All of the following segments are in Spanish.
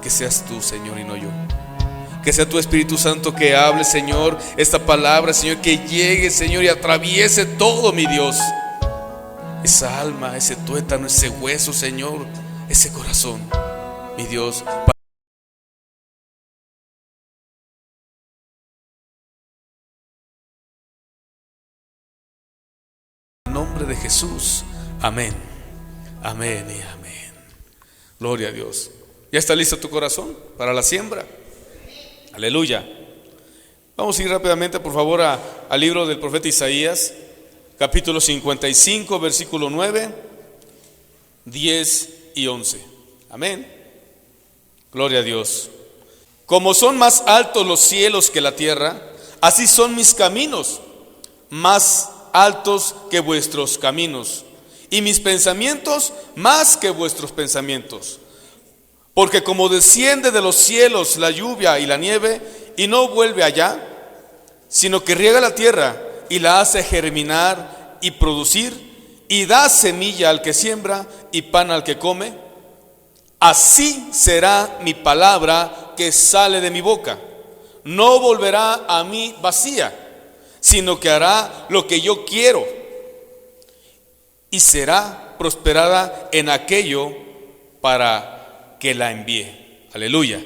que seas tú, Señor, y no yo. Que sea tu Espíritu Santo que hable, Señor, esta palabra, Señor, que llegue, Señor, y atraviese todo, mi Dios. Esa alma, ese tuétano, ese hueso, Señor, ese corazón, mi Dios. En el nombre de Jesús, amén, amén y amén. Gloria a Dios. ¿Ya está listo tu corazón para la siembra? Aleluya. Vamos a ir rápidamente, por favor, al libro del profeta Isaías, capítulo 55, versículo 9, 10 y 11. Amén. Gloria a Dios. Como son más altos los cielos que la tierra, así son mis caminos, más altos que vuestros caminos, y mis pensamientos más que vuestros pensamientos. Porque como desciende de los cielos la lluvia y la nieve, y no vuelve allá, sino que riega la tierra y la hace germinar y producir, y da semilla al que siembra y pan al que come, así será mi palabra que sale de mi boca. No volverá a mí vacía, sino que hará lo que yo quiero, y será prosperada en aquello para que la envíe. Aleluya.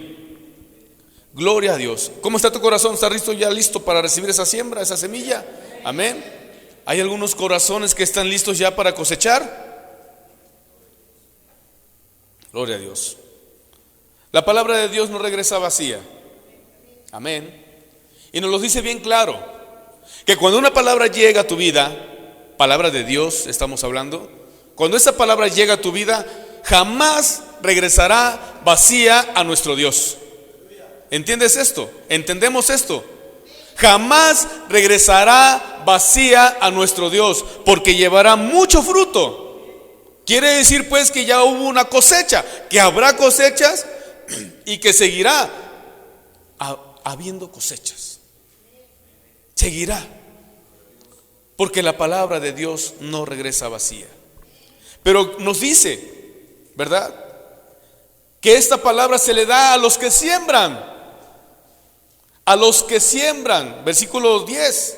Gloria a Dios. ¿Cómo está tu corazón? ¿Está ya listo para recibir esa siembra, esa semilla? Amén. ¿Hay algunos corazones que están listos ya para cosechar? Gloria a Dios. La palabra de Dios no regresa vacía. Amén. Y nos lo dice bien claro, que cuando una palabra llega a tu vida, palabra de Dios estamos hablando, cuando esa palabra llega a tu vida, jamás regresará vacía a nuestro Dios. ¿Entiendes esto? ¿Entendemos esto? Jamás regresará vacía a nuestro Dios, porque llevará mucho fruto. Quiere decir pues que ya hubo una cosecha, que habrá cosechas y que seguirá habiendo cosechas. Seguirá, porque la palabra de Dios no regresa vacía. Pero nos dice, ¿verdad?, que esta palabra se le da a los que siembran. A los que siembran, versículo 10.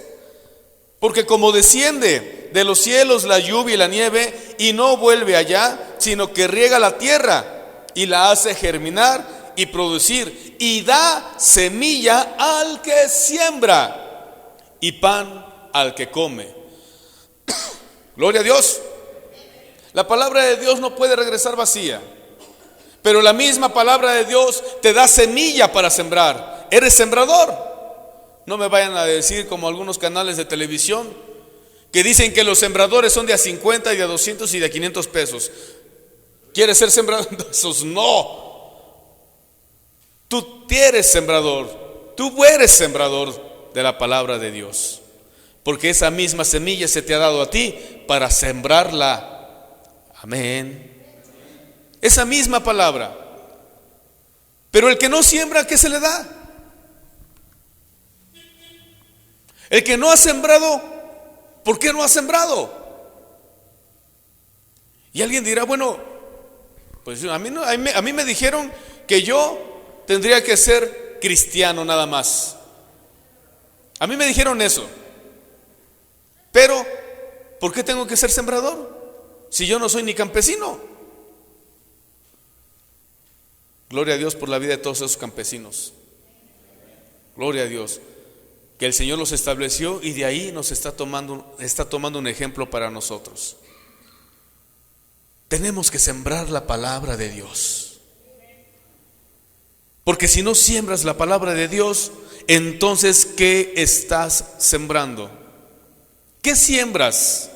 Porque como desciende de los cielos la lluvia y la nieve, y no vuelve allá, sino que riega la tierra y la hace germinar y producir, y da semilla al que siembra y pan al que come. Gloria a Dios. La palabra de Dios no puede regresar vacía, pero la misma palabra de Dios te da semilla para sembrar. ¿Eres sembrador? No me vayan a decir como algunos canales de televisión que dicen que los sembradores son de a 50 y de a 200 y de a 500 pesos. ¿Quieres ser sembrador? Esos no. Tú eres sembrador. Tú eres sembrador de la palabra de Dios, porque esa misma semilla se te ha dado a ti para sembrarla. Amén. Esa misma palabra. Pero el que no siembra, ¿qué se le da? El que no ha sembrado, ¿por qué no ha sembrado? Y alguien dirá, bueno, pues a mí me dijeron que yo tendría que ser cristiano nada más. A mí me dijeron eso. Pero, ¿por qué tengo que ser sembrador si yo no soy ni campesino? Gloria a Dios por la vida de todos esos campesinos. Gloria a Dios, que el Señor los estableció y de ahí nos está tomando un ejemplo para nosotros. Tenemos que sembrar la palabra de Dios, porque si no siembras la palabra de Dios, entonces ¿qué estás sembrando? ¿Qué siembras?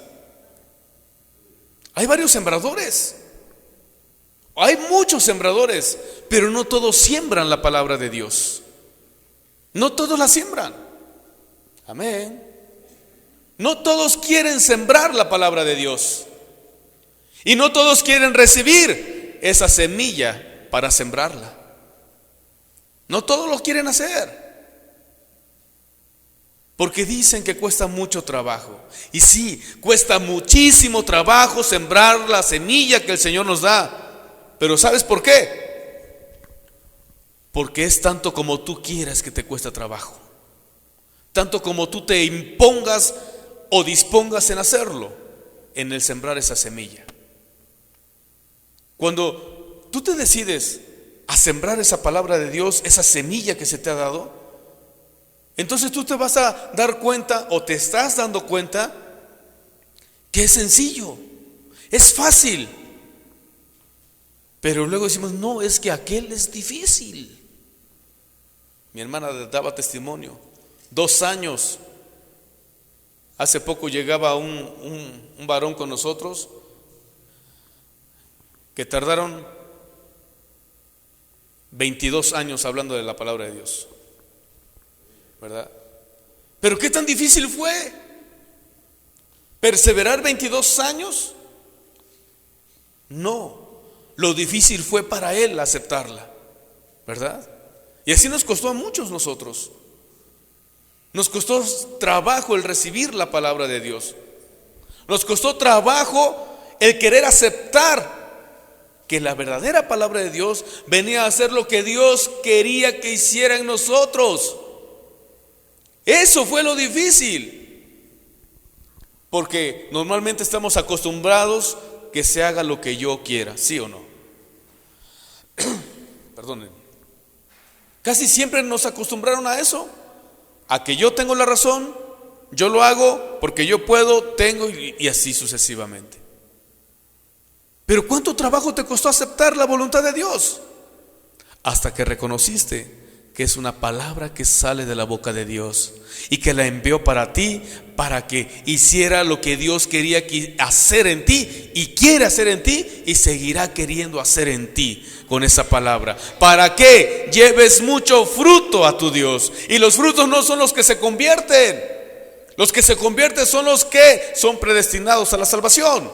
Hay varios sembradores, hay muchos sembradores, pero no todos siembran la palabra de Dios. No todos la siembran. Amén. No todos quieren sembrar la palabra de Dios, y no todos quieren recibir esa semilla para sembrarla. No todos lo quieren hacer, porque dicen que cuesta mucho trabajo. Y sí, cuesta muchísimo trabajo sembrar la semilla que el Señor nos da. Pero ¿sabes por qué? Porque es tanto como tú quieras que te cuesta trabajo, tanto como tú te impongas o dispongas en hacerlo, en el sembrar esa semilla. Cuando tú te decides a sembrar esa palabra de Dios, esa semilla que se te ha dado, entonces tú te vas a dar cuenta, o te estás dando cuenta, que es sencillo, es fácil. Pero luego decimos, no, es que aquel es difícil. Mi hermana daba testimonio, 2 años. Hace poco llegaba un varón con nosotros que tardaron 22 años hablando de la palabra de Dios, ¿verdad? Pero ¿qué tan difícil fue perseverar 22 años? No, lo difícil fue para él aceptarla, ¿verdad? Y así nos costó a muchos nosotros. Nos costó trabajo el recibir la palabra de Dios. Nos costó trabajo el querer aceptar que la verdadera palabra de Dios venía a hacer lo que Dios quería que hiciera en nosotros. Eso fue lo difícil, porque normalmente estamos acostumbrados que se haga lo que yo quiera, ¿sí o no? Perdonen. Casi siempre nos acostumbraron a eso, a que yo tengo la razón, yo lo hago porque yo puedo, tengo, y así sucesivamente. Pero ¿cuánto trabajo te costó aceptar la voluntad de Dios? Hasta que reconociste que es una palabra que sale de la boca de Dios y que la envió para ti, para que hiciera lo que Dios quería hacer en ti y quiere hacer en ti, y seguirá queriendo hacer en ti con esa palabra, para que lleves mucho fruto a tu Dios. Y los frutos no son los que se convierten, los que se convierten son los que son predestinados a la salvación.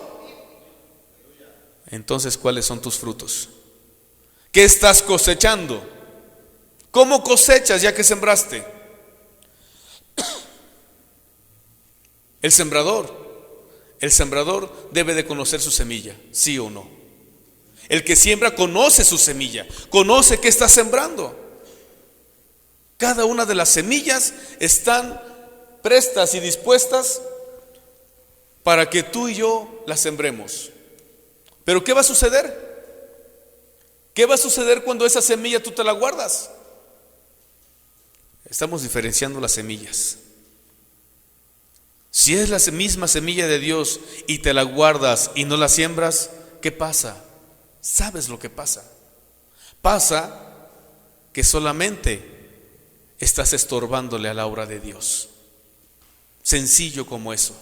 Entonces, ¿cuáles son tus frutos? ¿Qué estás cosechando? ¿Cómo cosechas ya que sembraste? El sembrador debe de conocer su semilla, ¿sí o no? El que siembra conoce su semilla, conoce qué está sembrando. Cada una de las semillas están prestas y dispuestas para que tú y yo las sembremos. Pero ¿qué va a suceder? ¿Qué va a suceder cuando esa semilla tú te la guardas? Estamos diferenciando las semillas. Si es la misma semilla de Dios y te la guardas y no la siembras, ¿qué pasa? ¿Sabes lo que pasa? Pasa que solamente estás estorbándole a la obra de Dios. Sencillo como eso.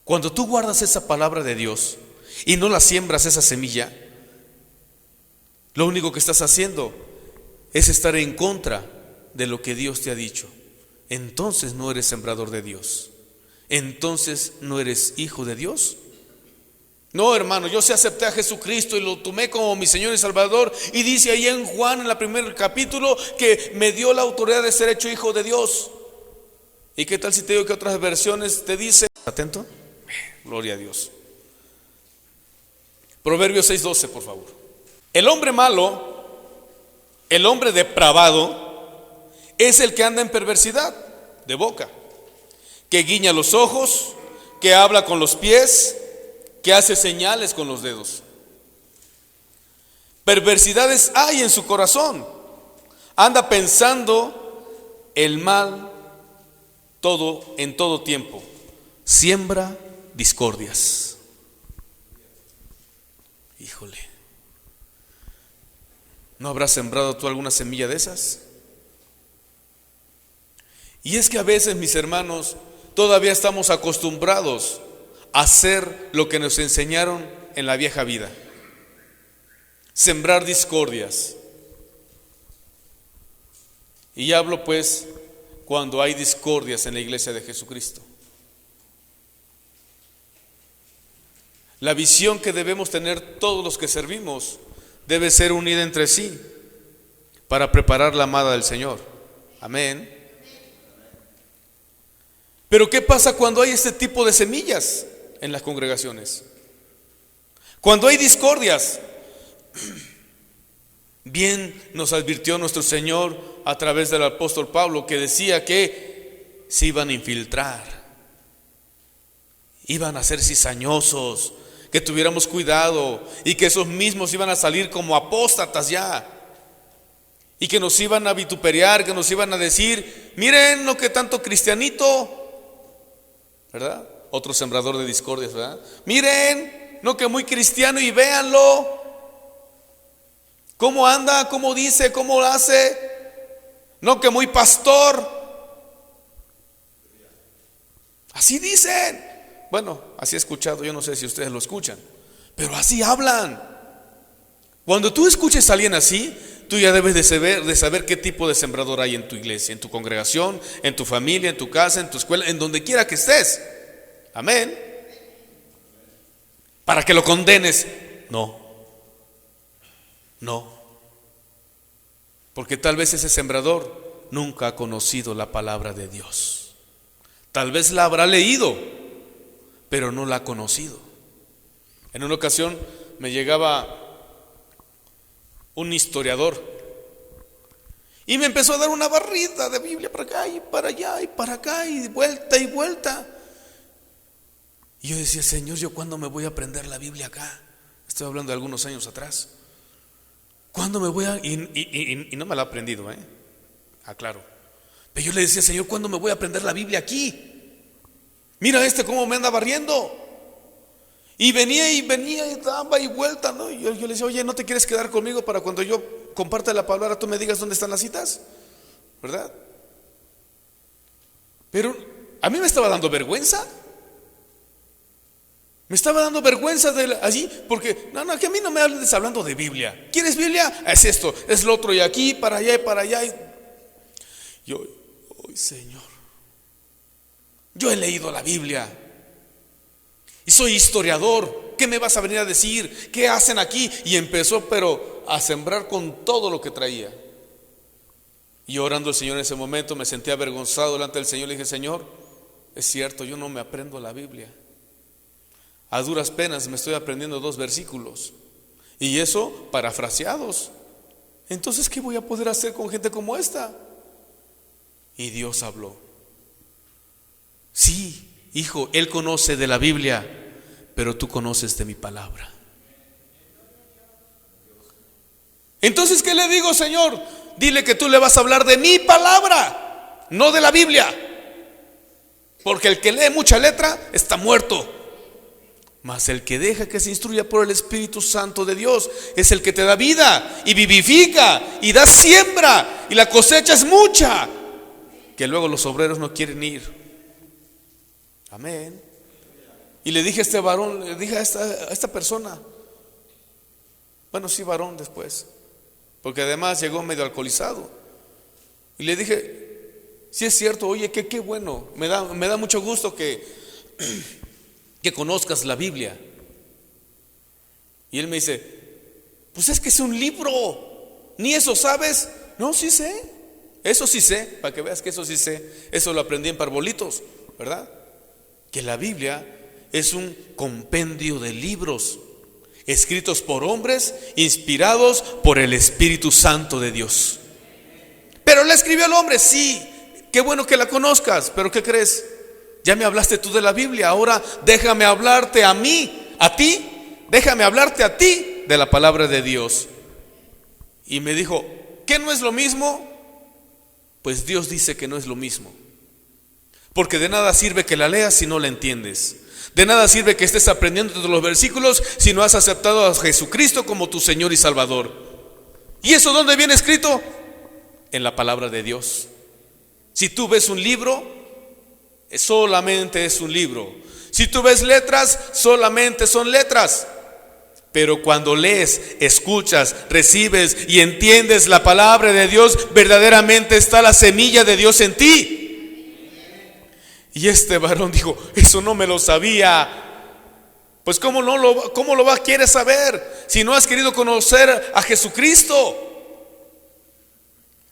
Cuando tú guardas esa palabra de Dios y no la siembras, esa semilla, lo único que estás haciendo es estar en contra de lo que Dios te ha dicho. Entonces no eres sembrador de Dios. Entonces no eres hijo de Dios. No, hermano, yo sí acepté a Jesucristo y lo tomé como mi Señor y Salvador, y dice ahí en Juan, en el primer capítulo, que me dio la autoridad de ser hecho hijo de Dios. ¿Y qué tal si te digo que otras versiones te dicen? ¿Atento? Gloria a Dios. Proverbios 6:12, por favor. El hombre malo, el hombre depravado, es el que anda en perversidad de boca, que guiña los ojos, que habla con los pies, que hace señales con los dedos. Perversidades hay en su corazón, anda pensando el mal en todo tiempo, siembra discordias. Híjole, ¿no habrás sembrado tú alguna semilla de esas? Y es que a veces, mis hermanos, todavía estamos acostumbrados a hacer lo que nos enseñaron en la vieja vida: sembrar discordias. Y hablo pues cuando hay discordias en la iglesia de Jesucristo. La visión que debemos tener todos los que servimos debe ser unida entre sí para preparar la amada del Señor. Amén. Pero ¿qué pasa cuando hay este tipo de semillas en las congregaciones? Cuando hay discordias. Bien nos advirtió nuestro Señor a través del apóstol Pablo, que decía que se iban a infiltrar, iban a ser cizañosos, que tuviéramos cuidado y que esos mismos iban a salir como apóstatas ya, y que nos iban a vituperiar, que nos iban a decir: miren lo que tanto cristianito, ¿verdad? Otro sembrador de discordias, ¿verdad? Miren, no que muy cristiano, y véanlo cómo anda, cómo dice, cómo hace, no que muy pastor. Así dicen. Bueno, así he escuchado, yo no sé si ustedes lo escuchan, pero así hablan. Cuando tú escuches a alguien así, tú ya debes de saber qué tipo de sembrador hay en tu iglesia, en tu congregación, en tu familia, en tu casa, en tu escuela, en donde quiera que estés. Amén. Para que lo condenes. No. Porque tal vez ese sembrador nunca ha conocido la palabra de Dios. Tal vez la habrá leído, pero no la ha conocido. En una ocasión me llegaba un historiador y me empezó a dar una barrida de Biblia para acá y para allá y para acá y vuelta y vuelta. Y yo decía: Señor, ¿yo cuándo me voy a aprender la Biblia acá? Estoy hablando de algunos años atrás. ¿Cuándo me voy a...? Y no me la he aprendido, aclaro. Pero yo le decía: Señor, ¿cuándo me voy a aprender la Biblia aquí? Mira cómo me anda barriendo. Y venía y daba y vuelta, ¿no? Y yo le decía: oye, ¿no te quieres quedar conmigo para cuando yo comparte la palabra tú me digas dónde están las citas? ¿Verdad? Pero a mí me estaba dando vergüenza. Me estaba dando vergüenza de allí, porque no, que a mí no me hables hablando de Biblia. ¿Quieres Biblia? Es esto, es lo otro, y aquí, para allá y para allá. Yo, ¡ay, Señor! Yo he leído la Biblia y soy historiador. ¿Qué me vas a venir a decir? ¿Qué hacen aquí? Y empezó, pero a sembrar con todo lo que traía. Y orando al Señor en ese momento me sentí avergonzado delante del Señor. Le dije: Señor, es cierto, yo no me aprendo la Biblia. A duras penas me estoy aprendiendo 2 versículos, y eso parafraseados. Entonces, ¿qué voy a poder hacer con gente como esta? Y Dios habló: sí, hijo, él conoce de la Biblia, pero tú conoces de mi palabra. Entonces, ¿qué le digo, Señor? Dile que tú le vas a hablar de mi palabra, no de la Biblia. Porque el que lee mucha letra está muerto. Mas el que deja que se instruya por el Espíritu Santo de Dios es el que te da vida y vivifica y da siembra, y la cosecha es mucha, que luego los obreros no quieren ir. Amén. Y le dije a este varón, le dije a esta persona, bueno, sí, varón después, porque además llegó medio alcoholizado, y le dije: sí, es cierto, oye, qué bueno, me da mucho gusto que conozcas la Biblia. Y él me dice: pues es que es un libro, ni eso sabes. No, sí sé, eso sí sé, para que veas que eso sí sé. Eso lo aprendí en Parbolitos, ¿verdad? Que la Biblia es un compendio de libros escritos por hombres, inspirados por el Espíritu Santo de Dios. Pero la escribió el hombre, sí, qué bueno que la conozcas, pero ¿qué crees? Ya me hablaste tú de la Biblia, ahora déjame hablarte a ti, déjame hablarte a ti de la palabra de Dios. Y me dijo: ¿qué no es lo mismo? Pues Dios dice que no es lo mismo. Porque de nada sirve que la leas si no la entiendes. De nada sirve que estés aprendiendo de los versículos si no has aceptado a Jesucristo como tu Señor y Salvador. ¿Y eso dónde viene escrito? En la palabra de Dios. Si tú ves un libro, solamente es un libro. Si tú ves letras, solamente son letras. Pero cuando lees, escuchas, recibes y entiendes la palabra de Dios, verdaderamente está la semilla de Dios en ti. Y este varón dijo: eso no me lo sabía. Pues ¿cómo lo quieres saber si no has querido conocer a Jesucristo?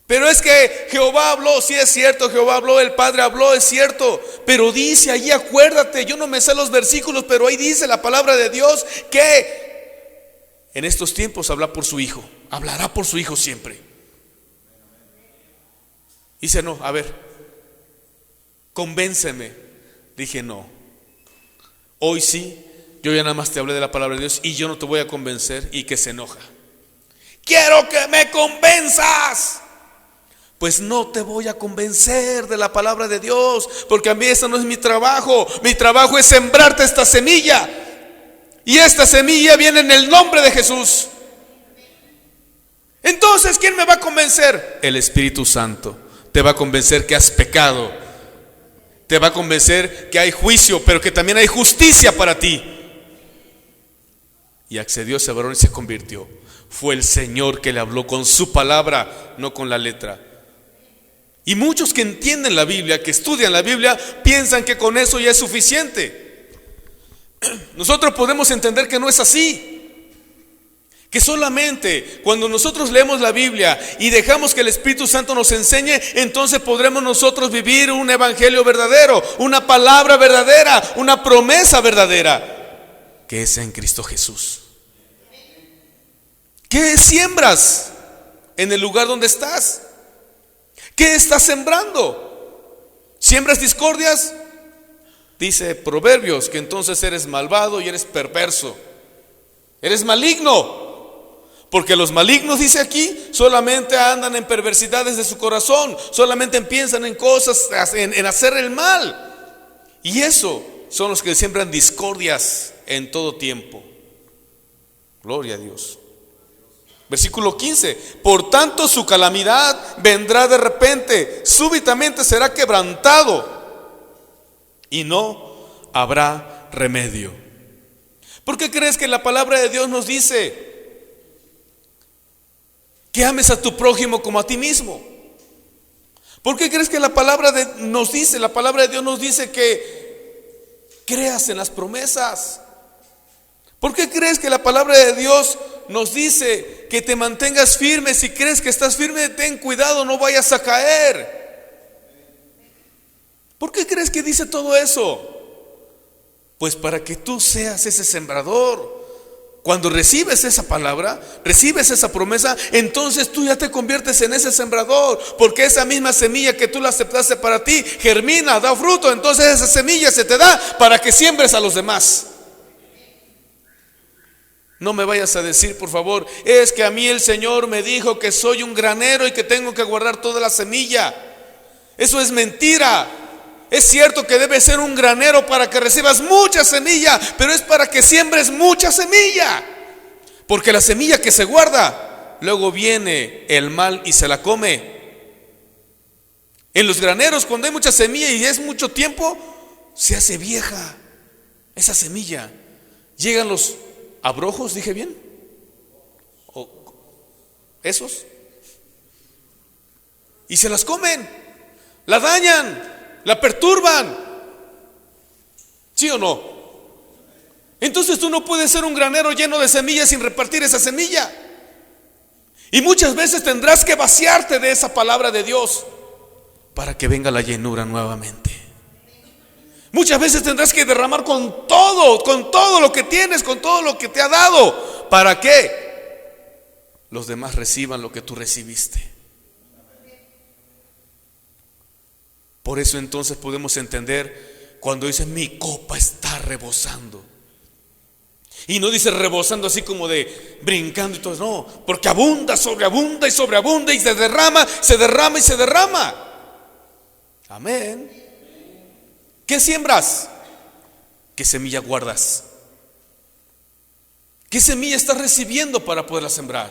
Pero es que Jehová habló, sí es cierto, Jehová habló, el Padre habló, es cierto. Pero dice allí, acuérdate, yo no me sé los versículos, pero ahí dice la palabra de Dios que en estos tiempos habla por su Hijo. hablará por su Hijo siempre. Dice, no, a ver, convénceme. Dije, no, hoy sí, yo ya nada más te hablé de la palabra de Dios y yo no te voy a convencer. Y que se enoja. Quiero que me convenzas. Pues no te voy a convencer de la palabra de Dios, porque a mí ese no es mi trabajo. Mi trabajo es sembrarte esta semilla, y esta semilla viene en el nombre de Jesús. Entonces, ¿quién me va a convencer? El Espíritu Santo te va a convencer que has pecado. Te va a convencer que hay juicio, pero que también hay justicia para ti. Y accedió ese varón y se convirtió. Fue el Señor que le habló con su palabra, no con la letra. Y muchos que entienden la Biblia, que estudian la Biblia, piensan que con eso ya es suficiente. Nosotros podemos entender que no es así. Que solamente cuando nosotros leemos la Biblia y dejamos que el Espíritu Santo nos enseñe, entonces podremos nosotros vivir un evangelio verdadero, una palabra verdadera, una promesa verdadera, que es en Cristo Jesús. ¿Qué siembras en el lugar donde estás? ¿Qué estás sembrando? ¿Siembras discordias? Dice Proverbios que entonces eres malvado y eres perverso. Eres maligno. Porque los malignos, dice aquí, solamente andan en perversidades de su corazón. Solamente piensan en cosas, en hacer el mal. Y eso son los que siembran discordias en todo tiempo. Gloria a Dios. Versículo 15: por tanto su calamidad vendrá de repente, súbitamente será quebrantado y no habrá remedio. ¿Por qué crees que la palabra de Dios nos dice que ames a tu prójimo como a ti mismo? ¿Por qué crees que la palabra de Dios nos dice que creas en las promesas? ¿Por qué crees que la palabra de Dios nos dice que te mantengas firme? Si crees que estás firme, ten cuidado, no vayas a caer. ¿Por qué crees que dice todo eso? Pues para que tú seas ese sembrador. Cuando recibes esa palabra, recibes esa promesa, entonces tú ya te conviertes en ese sembrador, porque esa misma semilla que tú la aceptaste para ti germina, da fruto. Entonces esa semilla se te da para que siembres a los demás. No me vayas a decir, por favor, es que a mí el Señor me dijo que soy un granero y que tengo que guardar toda la semilla. Eso es mentira. Es cierto que debes ser un granero para que recibas mucha semilla, pero es para que siembres mucha semilla. Porque la semilla que se guarda, luego viene el mal y se la come. En los graneros, cuando hay mucha semilla y es mucho tiempo, se hace vieja esa semilla. Llegan los abrojos, dije bien, o esos, y se las comen, la dañan, la perturban. ¿Sí o no? Entonces tú no puedes ser un granero lleno de semillas sin repartir esa semilla. Y muchas veces tendrás que vaciarte de esa palabra de Dios para que venga la llenura nuevamente. Muchas veces tendrás que derramar con todo lo que tienes, con todo lo que te ha dado, para que los demás reciban lo que tú recibiste. Por eso entonces podemos entender cuando dice mi copa está rebosando. Y no dice rebosando así como de brincando y todo, no, porque abunda, sobreabunda y sobreabunda y se derrama y se derrama. Amén. ¿Qué siembras? ¿Qué semilla guardas? ¿Qué semilla estás recibiendo para poderla sembrar?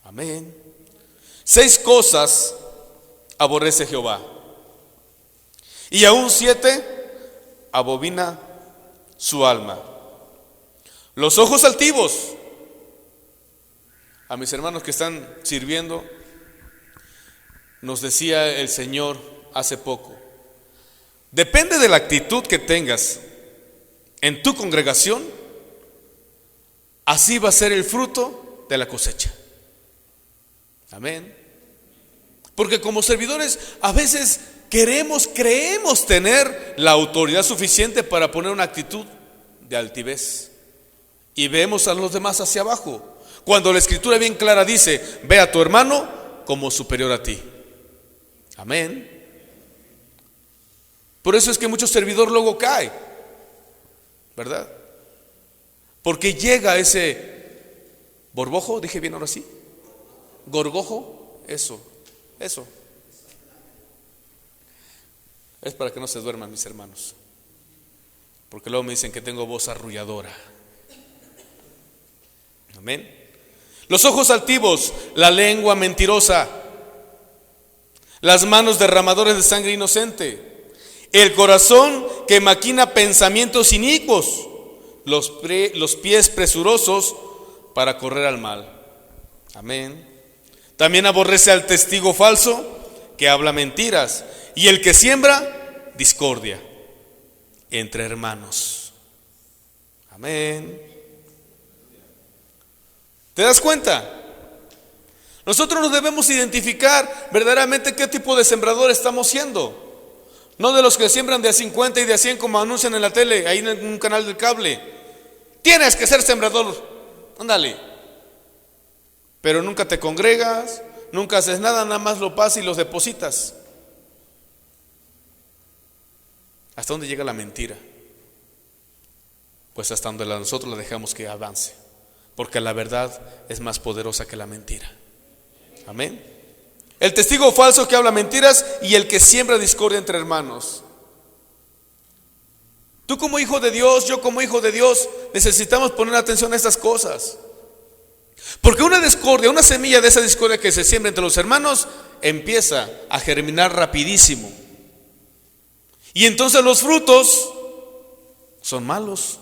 Amén. 6 cosas aborrece Jehová, y aún 7 abomina su alma: los ojos altivos. A mis hermanos que están sirviendo, nos decía el Señor hace poco, depende de la actitud que tengas en tu congregación, así va a ser el fruto de la cosecha. Amén. Porque como servidores a veces creemos tener la autoridad suficiente para poner una actitud de altivez y vemos a los demás hacia abajo. Cuando la escritura bien clara dice: ve a tu hermano como superior a ti. Amén. Por eso es que mucho servidor luego cae, ¿verdad? Porque llega ese borbojo, dije bien ahora sí, gorgojo, eso. Es para que no se duerman mis hermanos, porque luego me dicen que tengo voz arrulladora. Amén. Los ojos altivos, la lengua mentirosa, las manos derramadores de sangre inocente, el corazón que maquina pensamientos inicuos, los pies presurosos para correr al mal. Amén. También aborrece al testigo falso que habla mentiras y el que siembra discordia entre hermanos. Amén. ¿Te das cuenta? Nosotros nos debemos identificar verdaderamente qué tipo de sembrador estamos siendo. No de los que siembran de a 50 y de a 100 como anuncian en la tele, ahí en un canal del cable. Tienes que ser sembrador, ándale. Pero nunca te congregas, nunca haces nada, nada más lo pasas y los depositas. ¿Hasta dónde llega la mentira? Pues hasta donde nosotros la dejamos que avance, porque la verdad es más poderosa que la mentira. Amén. El testigo falso que habla mentiras y el que siembra discordia entre hermanos. Tú como hijo de Dios, yo como hijo de Dios, necesitamos poner atención a estas cosas. Porque una discordia, una semilla de esa discordia que se siembra entre los hermanos, empieza a germinar rapidísimo. Y entonces los frutos son malos.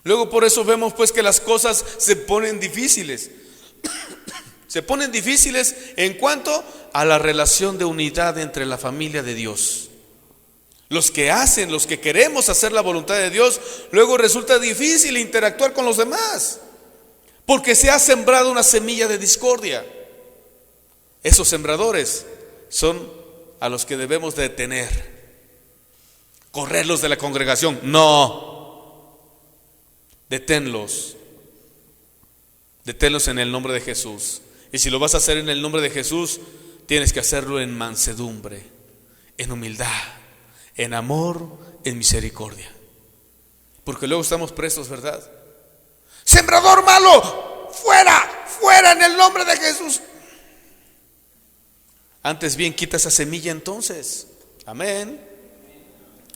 Luego por eso vemos pues que las cosas se ponen difíciles. Se ponen difíciles en cuanto a la relación de unidad entre la familia de Dios. Los que queremos hacer la voluntad de Dios, luego resulta difícil interactuar con los demás, porque se ha sembrado una semilla de discordia. Esos sembradores son a los que debemos detener, correrlos de la congregación. No, deténlos en el nombre de Jesús. Y si lo vas a hacer en el nombre de Jesús, tienes que hacerlo en mansedumbre, en humildad, en amor, en misericordia. Porque luego estamos presos, ¿verdad? Sembrador malo, fuera en el nombre de Jesús. Antes bien, quita esa semilla entonces. Amén.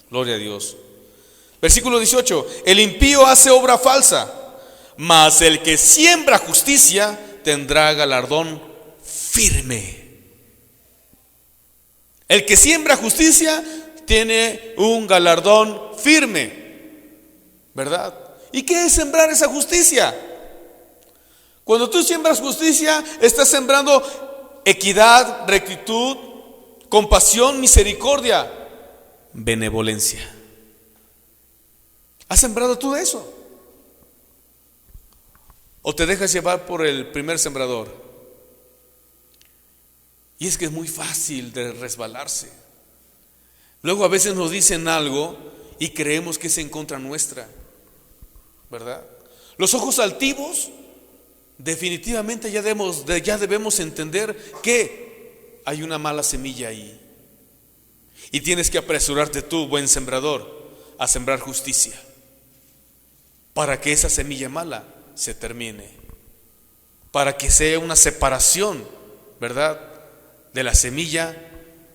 Gloria a Dios. Versículo 18. El impío hace obra falsa, mas el que siembra justicia tendrá galardón firme. El que siembra justicia tiene un galardón firme, ¿verdad? ¿Y qué es sembrar esa justicia? Cuando tú siembras justicia, estás sembrando equidad, rectitud, compasión, misericordia, benevolencia. ¿Has sembrado tú eso? ¿O te dejas llevar por el primer sembrador? Y es que es muy fácil de resbalarse. Luego a veces nos dicen algo y creemos que es en contra nuestra, ¿verdad? Los ojos altivos, definitivamente ya debemos entender que hay una mala semilla ahí. Y tienes que apresurarte tú, buen sembrador, a sembrar justicia, para que esa semilla mala se termine, para que sea una separación, ¿verdad?, de la semilla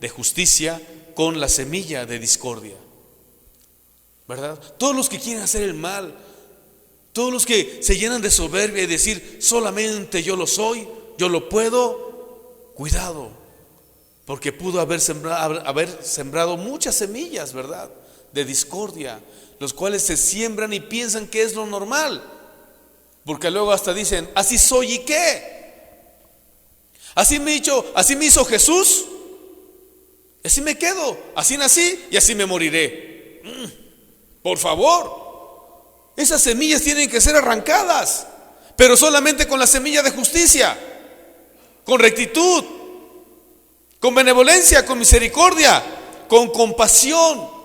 de justicia con la semilla de discordia, ¿verdad? Todos los que quieren hacer el mal, todos los que se llenan de soberbia y decir solamente yo lo soy, yo lo puedo, cuidado, porque pudo haber sembrado muchas semillas, ¿verdad?, de discordia, los cuales se siembran y piensan que es lo normal. Porque luego hasta dicen, así soy y qué. Así me hizo Jesús, así me quedo, así nací y así me moriré. Por favor, esas semillas tienen que ser arrancadas, pero solamente con la semilla de justicia, con rectitud, con benevolencia, con misericordia, con compasión.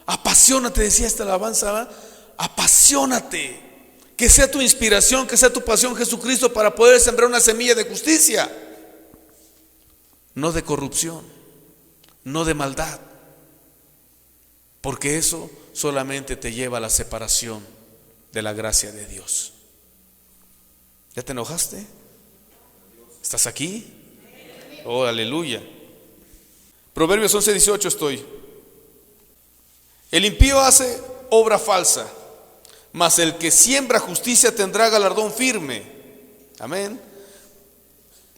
Apasionate, decía esta alabanza, ¿verdad? Apasionate. Que sea tu inspiración, que sea tu pasión Jesucristo para poder sembrar una semilla de justicia, no de corrupción, no de maldad, porque eso solamente te lleva a la separación de la gracia de Dios. ¿Ya te enojaste? ¿Estás aquí? Oh, aleluya. Proverbios 11:18 estoy. El impío hace obra falsa, mas el que siembra justicia tendrá galardón firme. Amén.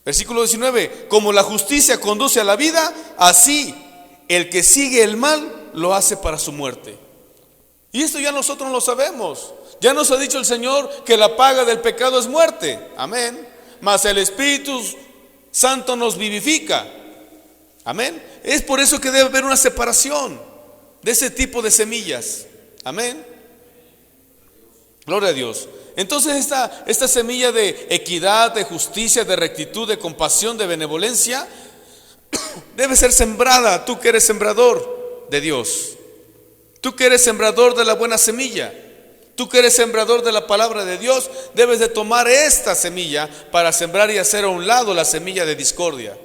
Versículo 19. Como la justicia conduce a la vida, así el que sigue el mal lo hace para su muerte. Y esto ya nosotros lo sabemos. Ya nos ha dicho el Señor que la paga del pecado es muerte. Amén. Mas el Espíritu Santo nos vivifica. Amén. Es por eso que debe haber una separación de ese tipo de semillas. Amén. Gloria a Dios. Entonces esta semilla de equidad, de justicia, de rectitud, de compasión, de benevolencia debe ser sembrada. Tú que eres sembrador de Dios, tú que eres sembrador de la buena semilla, tú que eres sembrador de la palabra de Dios, debes de tomar esta semilla para sembrar y hacer a un lado la semilla de discordia.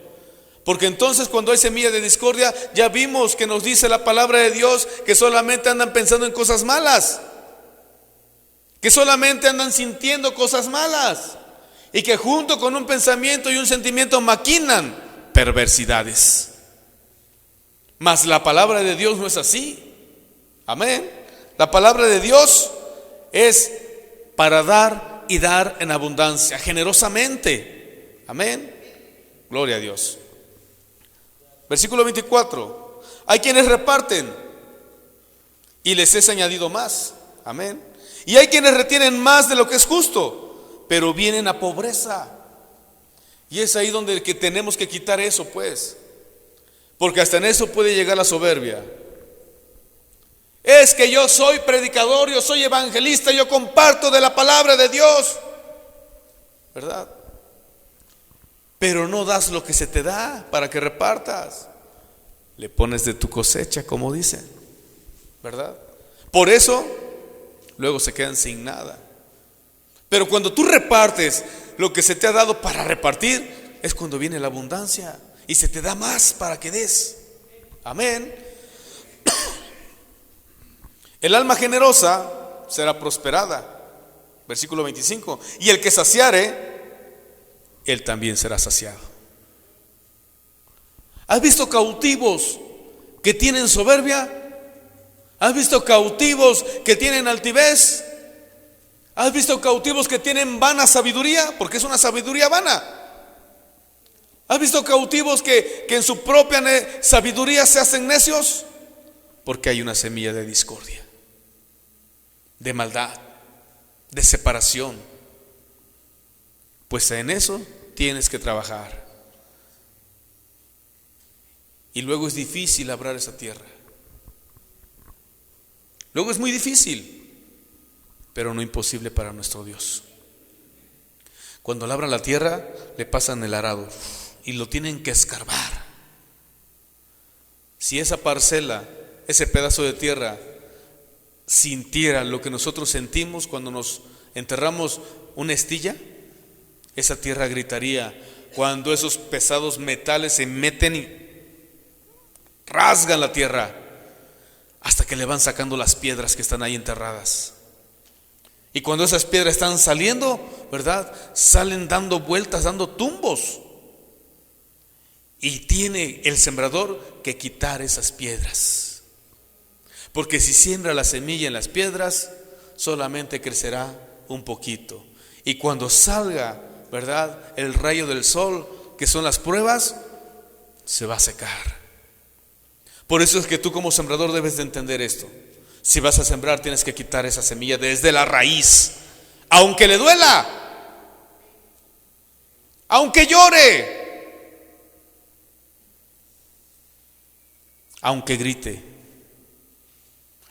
Porque entonces cuando hay semilla de discordia, ya vimos que nos dice la palabra de Dios que solamente andan pensando en cosas malas, que solamente andan sintiendo cosas malas, y que junto con un pensamiento y un sentimiento maquinan perversidades. Mas la palabra de Dios no es así. Amén. La palabra de Dios es para dar y dar en abundancia, generosamente. Amén. Gloria a Dios. Versículo 24. Hay quienes reparten y les es añadido más. Amén. Y hay quienes retienen más de lo que es justo, pero vienen a pobreza. Y es ahí donde que tenemos que quitar eso, pues. Porque hasta en eso puede llegar la soberbia. Es que yo soy predicador, yo soy evangelista, yo comparto de la palabra de Dios, ¿verdad? Pero no das lo que se te da para que repartas. Le pones de tu cosecha, como dicen, ¿verdad? Por eso luego se quedan sin nada. Pero cuando tú repartes lo que se te ha dado para repartir, es cuando viene la abundancia y se te da más para que des. Amén. El alma generosa será prosperada. Versículo 25. Y el que saciare, él también será saciado. ¿Has visto cautivos que tienen soberbia? ¿Has visto cautivos que tienen altivez? ¿Has visto cautivos que tienen vana sabiduría? Porque es una sabiduría vana. ¿Has visto cautivos que en su propia sabiduría se hacen necios? Porque hay una semilla de discordia, de maldad, de separación. Pues en eso tienes que trabajar. Y luego es difícil labrar esa tierra. Luego es muy difícil, pero no imposible para nuestro Dios. Cuando labran la tierra, le pasan el arado y lo tienen que escarbar. Si esa parcela, ese pedazo de tierra, sintiera lo que nosotros sentimos cuando nos enterramos una estilla, esa tierra gritaría cuando esos pesados metales se meten y rasgan la tierra hasta que le van sacando las piedras que están ahí enterradas. Y cuando esas piedras están saliendo, ¿verdad? Salen dando vueltas, dando tumbos. Y tiene el sembrador que quitar esas piedras. Porque si siembra la semilla en las piedras, solamente crecerá un poquito. Y cuando salga, ¿verdad?, el rayo del sol, que son las pruebas, se va a secar. Por eso es que tú como sembrador debes de entender esto. Si vas a sembrar, tienes que quitar esa semilla desde la raíz, aunque le duela, aunque llore, aunque grite.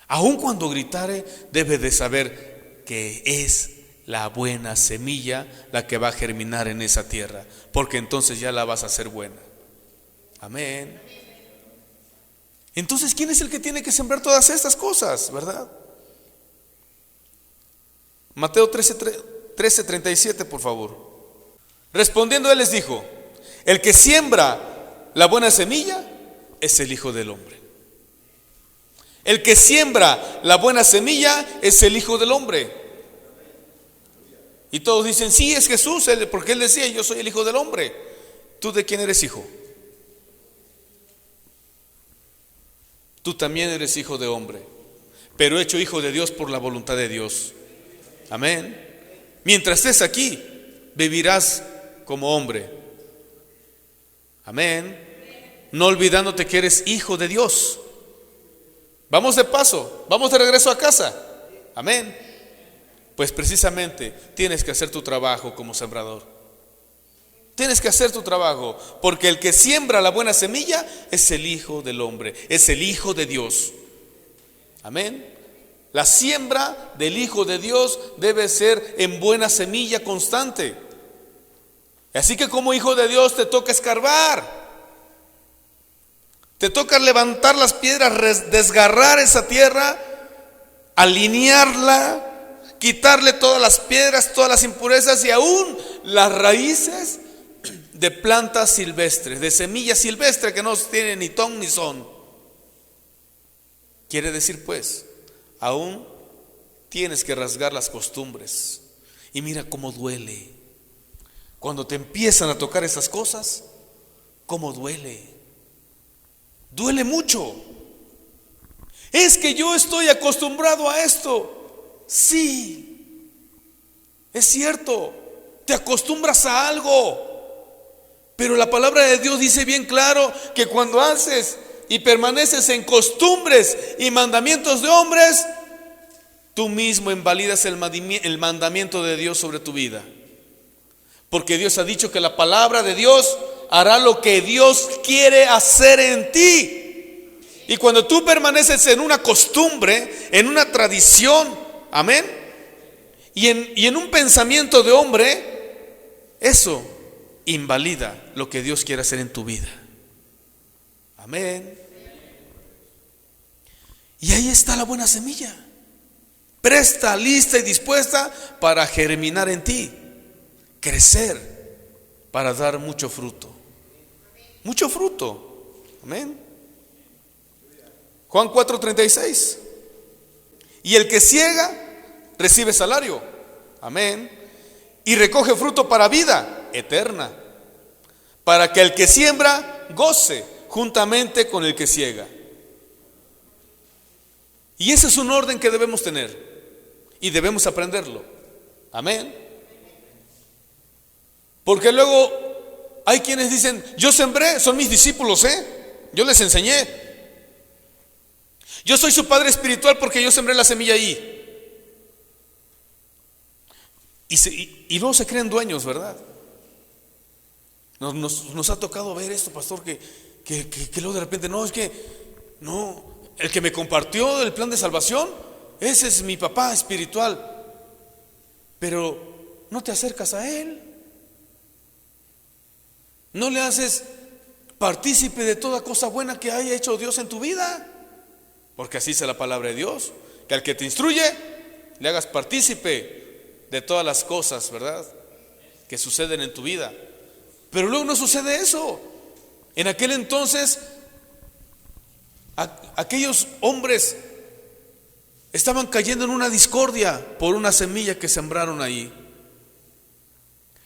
Aun cuando gritare, debe de saber que es la buena semilla la que va a germinar en esa tierra, porque entonces ya la vas a hacer buena. Amén. Entonces, ¿quién es el que tiene que sembrar todas estas cosas, verdad? Mateo 13:37, por favor. Respondiendo él les dijo: el que siembra la buena semilla es el Hijo del Hombre. El que siembra la buena semilla es el Hijo del Hombre. Y todos dicen: sí, es Jesús, porque él decía: yo soy el Hijo del Hombre. ¿Tú de quién eres hijo? Tú también eres hijo de hombre, pero hecho hijo de Dios por la voluntad de Dios. Amén. Mientras estés aquí, vivirás como hombre. Amén. No olvidándote que eres hijo de Dios. Vamos de paso, vamos de regreso a casa. Amén. Pues precisamente tienes que hacer tu trabajo como sembrador. Tienes que hacer tu trabajo, porque el que siembra la buena semilla es el Hijo del Hombre, es el Hijo de Dios. Amén. La siembra del Hijo de Dios debe ser en buena semilla constante. Así que como hijo de Dios te toca escarbar, te toca levantar las piedras, desgarrar esa tierra, alinearla, quitarle todas las piedras, todas las impurezas y aún las raíces de plantas silvestres, de semillas silvestres que no tienen ni ton ni son. Quiere decir pues, aún tienes que rasgar las costumbres. Y mira cómo duele cuando te empiezan a tocar esas cosas. Cómo duele. Duele mucho. Es que yo estoy acostumbrado a esto. Sí, es cierto, te acostumbras a algo. Pero la palabra de Dios dice bien claro que cuando haces y permaneces en costumbres y mandamientos de hombres, tú mismo invalidas el mandamiento de Dios sobre tu vida. Porque Dios ha dicho que la palabra de Dios hará lo que Dios quiere hacer en ti. Y cuando tú permaneces en una costumbre, en una tradición, amén, y en un pensamiento de hombre, eso invalida lo que Dios quiere hacer en tu vida. Amén. Y ahí está la buena semilla, presta, lista y dispuesta para germinar en ti, crecer, para dar mucho fruto. Mucho fruto. Amén. Juan 4:36. Y el que ciega recibe salario. Amén. Y recoge fruto para vida eterna, para que el que siembra goce juntamente con el que ciega. Y ese es un orden que debemos tener y debemos aprenderlo. Amén. Porque luego hay quienes dicen: yo sembré, son mis discípulos, yo les enseñé. Yo soy su padre espiritual porque yo sembré la semilla ahí. Y luego se creen dueños, ¿verdad? Nos ha tocado ver esto, pastor, que luego de repente, no, es que no, el que me compartió el plan de salvación, ese es mi papá espiritual. Pero no te acercas a él, no le haces partícipe de toda cosa buena que haya hecho Dios en tu vida. Porque así dice la palabra de Dios, que al que te instruye le hagas partícipe de todas las cosas, ¿verdad?, que suceden en tu vida. Pero luego no sucede eso. En aquel entonces aquellos hombres estaban cayendo en una discordia por una semilla que sembraron ahí.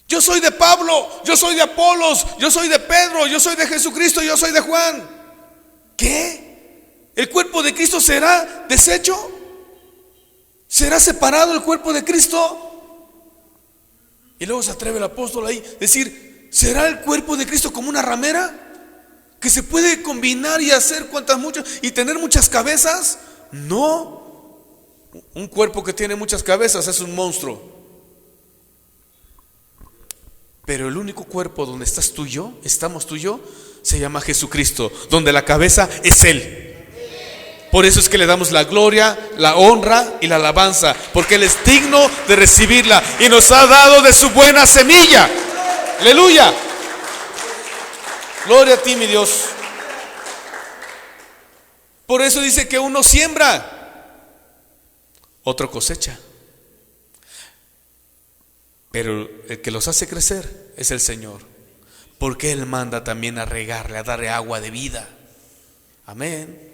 Yo soy de Pablo, yo soy de Apolos, yo soy de Pedro, yo soy de Jesucristo, yo soy de Juan. ¿Qué? ¿El cuerpo de Cristo será deshecho? ¿Será separado el cuerpo de Cristo? Y luego se atreve el apóstol ahí a decir: ¿será el cuerpo de Cristo como una ramera que se puede combinar y hacer cuantas muchas y tener muchas cabezas? No, un cuerpo que tiene muchas cabezas es un monstruo. Pero el único cuerpo donde estás tú y yo, estamos tú y yo, se llama Jesucristo, donde la cabeza es Él. Por eso es que le damos la gloria, la honra y la alabanza, porque Él es digno de recibirla y nos ha dado de su buena semilla. Aleluya. Gloria a ti, mi Dios. Por eso dice que uno siembra, otro cosecha. Pero el que los hace crecer es el Señor, porque Él manda también a regarle, a darle agua de vida. Amén.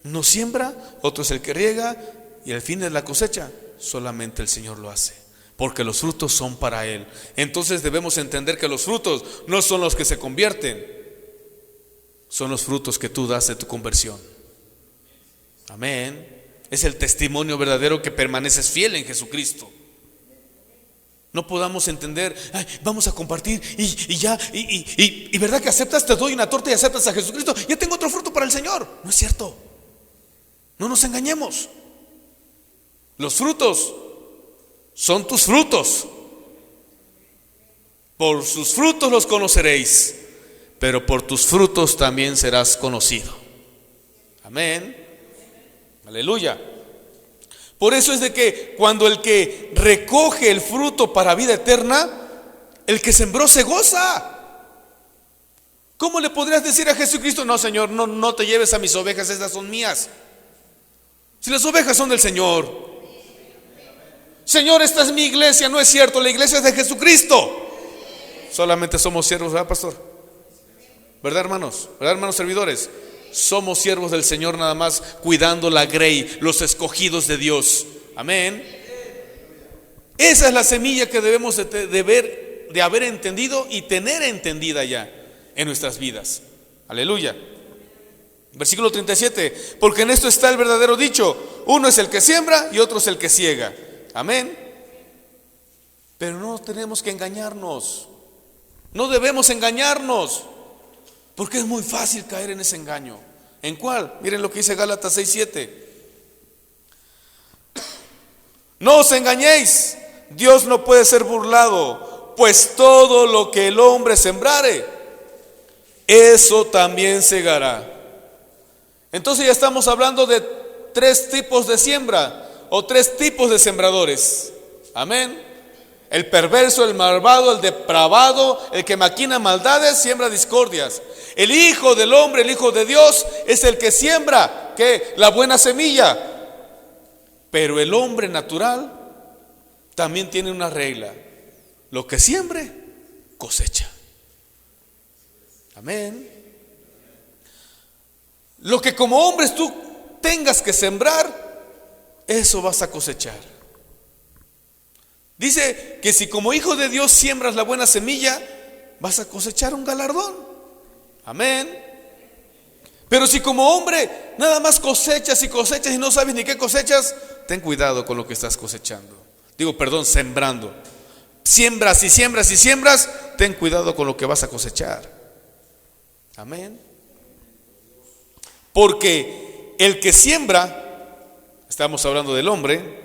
No siembra, otro es el que riega, y al fin de la cosecha solamente el Señor lo hace, porque los frutos son para Él. Entonces debemos entender que los frutos no son los que se convierten, son los frutos que tú das de tu conversión. Amén. Es el testimonio verdadero que permaneces fiel en Jesucristo. No podamos entender, ay, vamos a compartir y verdad que aceptas, te doy una torta y aceptas a Jesucristo, ya tengo otro fruto para el Señor. No es cierto. No nos engañemos. Los frutos son tus frutos. Por sus frutos los conoceréis, pero por tus frutos también serás conocido. Amén. Aleluya. Por eso es de que cuando el que recoge el fruto para vida eterna, el que sembró se goza. ¿Cómo le podrías decir a Jesucristo: no, Señor, no te lleves a mis ovejas, estas son mías? Si las ovejas son del Señor. Señor, esta es mi iglesia. No es cierto, la iglesia es de Jesucristo. Solamente somos siervos, ¿verdad, pastor? ¿Verdad, hermanos? ¿Verdad, hermanos servidores? Somos siervos del Señor, nada más cuidando la grey, los escogidos de Dios. Amén. Esa es la semilla que debemos de haber entendido y tener entendida ya en nuestras vidas. Aleluya. Versículo 37. Porque en esto está el verdadero dicho: uno es el que siembra y otro es el que ciega. Amén. Pero no tenemos que engañarnos. No debemos engañarnos, porque es muy fácil caer en ese engaño. ¿En cuál? Miren lo que dice Gálatas 6:7. No os engañéis, Dios no puede ser burlado, pues todo lo que el hombre sembrare, eso también segará. Entonces ya estamos hablando de tres tipos de siembra, o tres tipos de sembradores. Amén. El perverso, el malvado, el depravado, el que maquina maldades, siembra discordias. El Hijo del Hombre, el Hijo de Dios, es el que siembra, ¿qué? La buena semilla. Pero el hombre natural también tiene una regla: lo que siembre, cosecha. Amén. Lo que como hombres tú tengas que sembrar, eso vas a cosechar. Dice que si como hijo de Dios siembras la buena semilla, vas a cosechar un galardón. Amén. Pero si como hombre nada más cosechas y no sabes ni qué cosechas, ten cuidado con lo que estás cosechando. Sembrando. Siembras y siembras y siembras, ten cuidado con lo que vas a cosechar. Amén. Porque el que siembra, estamos hablando del hombre,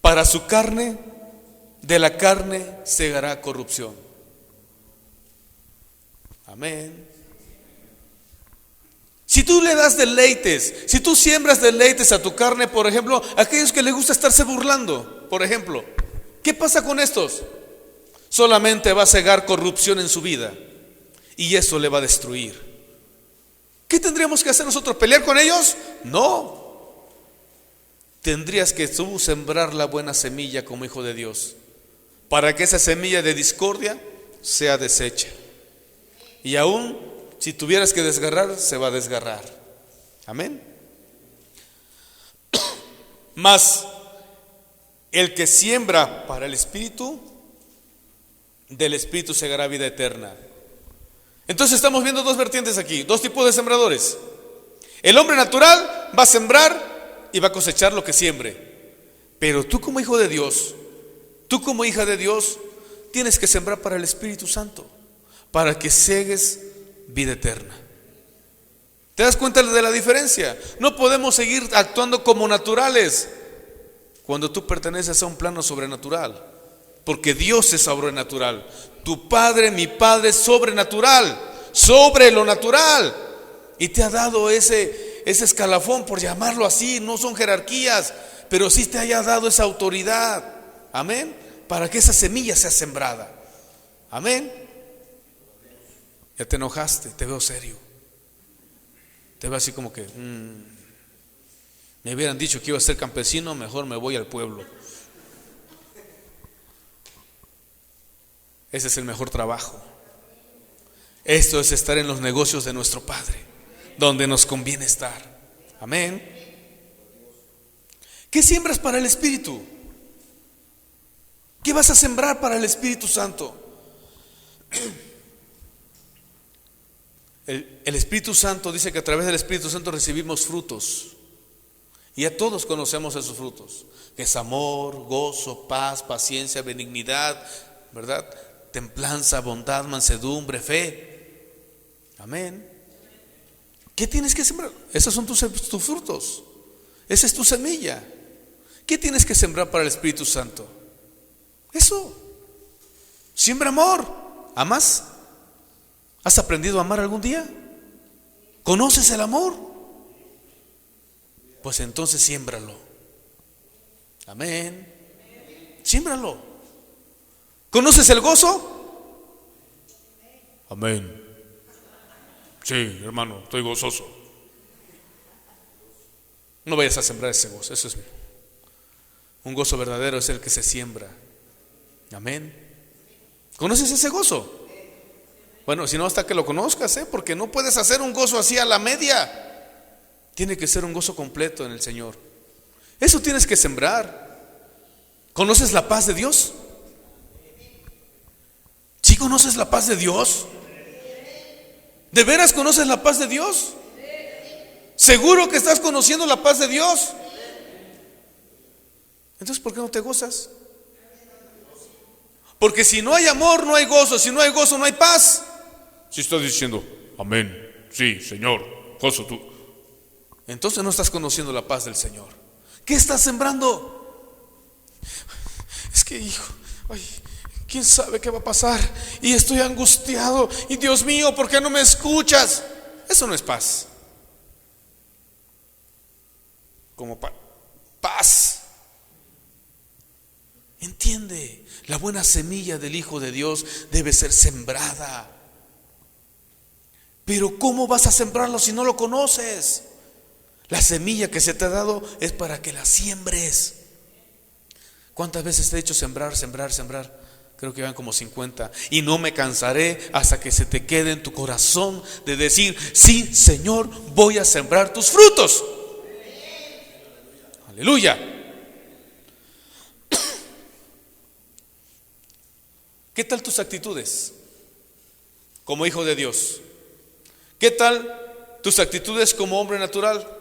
para su carne, de la carne segará corrupción. Amén. Si tú le das deleites, si tú siembras deleites a tu carne, por ejemplo, a aquellos que les gusta estarse burlando, por ejemplo, ¿qué pasa con estos? Solamente va a cegar corrupción en su vida, y eso le va a destruir. ¿Qué tendríamos que hacer nosotros? ¿Pelear con ellos? No. Tendrías que tú sembrar la buena semilla como hijo de Dios, para que esa semilla de discordia sea deshecha. Y aún si tuvieras que desgarrar, se va a desgarrar. Amén. Mas el que siembra para el Espíritu, del Espíritu segará vida eterna. Entonces estamos viendo dos vertientes aquí, dos tipos de sembradores. El hombre natural va a sembrar y va a cosechar lo que siembre. Pero tú como hijo de Dios, tú como hija de Dios, tienes que sembrar para el Espíritu Santo, para que cegues vida eterna. ¿Te das cuenta de la diferencia? No podemos seguir actuando como naturales cuando tú perteneces a un plano sobrenatural, porque Dios es sobrenatural. Tu Padre, mi Padre, es sobrenatural, sobre lo natural, y te ha dado ese escalafón, por llamarlo así. No son jerarquías, pero sí te haya dado esa autoridad. Amén. Para que esa semilla sea sembrada. Amén. Ya te enojaste, te veo serio, te veo así como que me hubieran dicho que iba a ser campesino, mejor me voy al pueblo. Ese es el mejor trabajo. Esto es estar en los negocios de nuestro Padre, donde nos conviene estar. Amén. ¿Qué siembras para el Espíritu? ¿Qué vas a sembrar para el Espíritu Santo? El Espíritu Santo dice que a través del Espíritu Santo recibimos frutos. Y a todos conocemos esos frutos, que es amor, gozo, paz, paciencia, benignidad, ¿verdad? Templanza, bondad, mansedumbre, fe. Amén. ¿Qué tienes que sembrar? Esos son tus frutos. Esa es tu semilla. ¿Qué tienes que sembrar para el Espíritu Santo? Eso. Siembra amor. ¿Amas? ¿Has aprendido a amar algún día? ¿Conoces el amor? Pues entonces siémbralo. Amén. Siémbralo. ¿Conoces el gozo? Amén. Sí, hermano, estoy gozoso. No vayas a sembrar ese gozo. Eso es un gozo verdadero, es el que se siembra. Amén. ¿Conoces ese gozo? Bueno, si no, hasta que lo conozcas, porque no puedes hacer un gozo así a la media. Tiene que ser un gozo completo en el Señor. Eso tienes que sembrar. ¿Conoces la paz de Dios? ¿Sí conoces la paz de Dios? ¿De veras conoces la paz de Dios? ¿Seguro que estás conociendo la paz de Dios? Entonces, ¿por qué no te gozas? Porque si no hay amor, no hay gozo. Si no hay gozo, no hay paz. Si estás diciendo, amén, sí, Señor, gozo tú, entonces no estás conociendo la paz del Señor. ¿Qué estás sembrando? Es que, hijo, ay, quién sabe qué va a pasar. Y estoy angustiado. Y Dios mío, ¿por qué no me escuchas? Eso no es paz. Como paz. Entiende, la buena semilla del Hijo de Dios debe ser sembrada. Pero ¿cómo vas a sembrarlo si no lo conoces? La semilla que se te ha dado es para que la siembres. ¿Cuántas veces te he dicho sembrar, sembrar, sembrar? Creo que van como 50. Y no me cansaré hasta que se te quede en tu corazón de decir, sí, Señor, voy a sembrar tus frutos. Aleluya. ¿Qué tal tus actitudes como hijo de Dios? ¿Qué tal tus actitudes como hombre natural?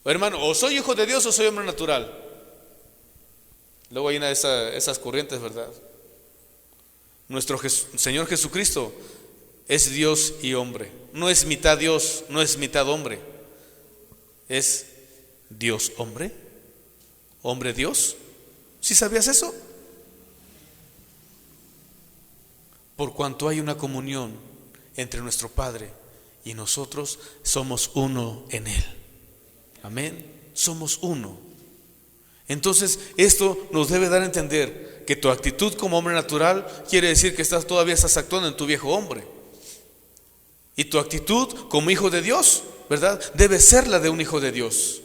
Hermano, o soy hijo de Dios o soy hombre natural. Luego hay una de esas corrientes, ¿verdad? Nuestro Señor Jesucristo es Dios y hombre. No es mitad Dios, no es mitad hombre. Es Dios hombre, hombre Dios. ¿Sí sabías eso? Por cuanto hay una comunión entre nuestro Padre y nosotros, somos uno en Él. Amén. Somos uno. Entonces esto nos debe dar a entender que tu actitud como hombre natural quiere decir que todavía estás actuando en tu viejo hombre. Y tu actitud como hijo de Dios, ¿verdad?, debe ser la de un hijo de Dios.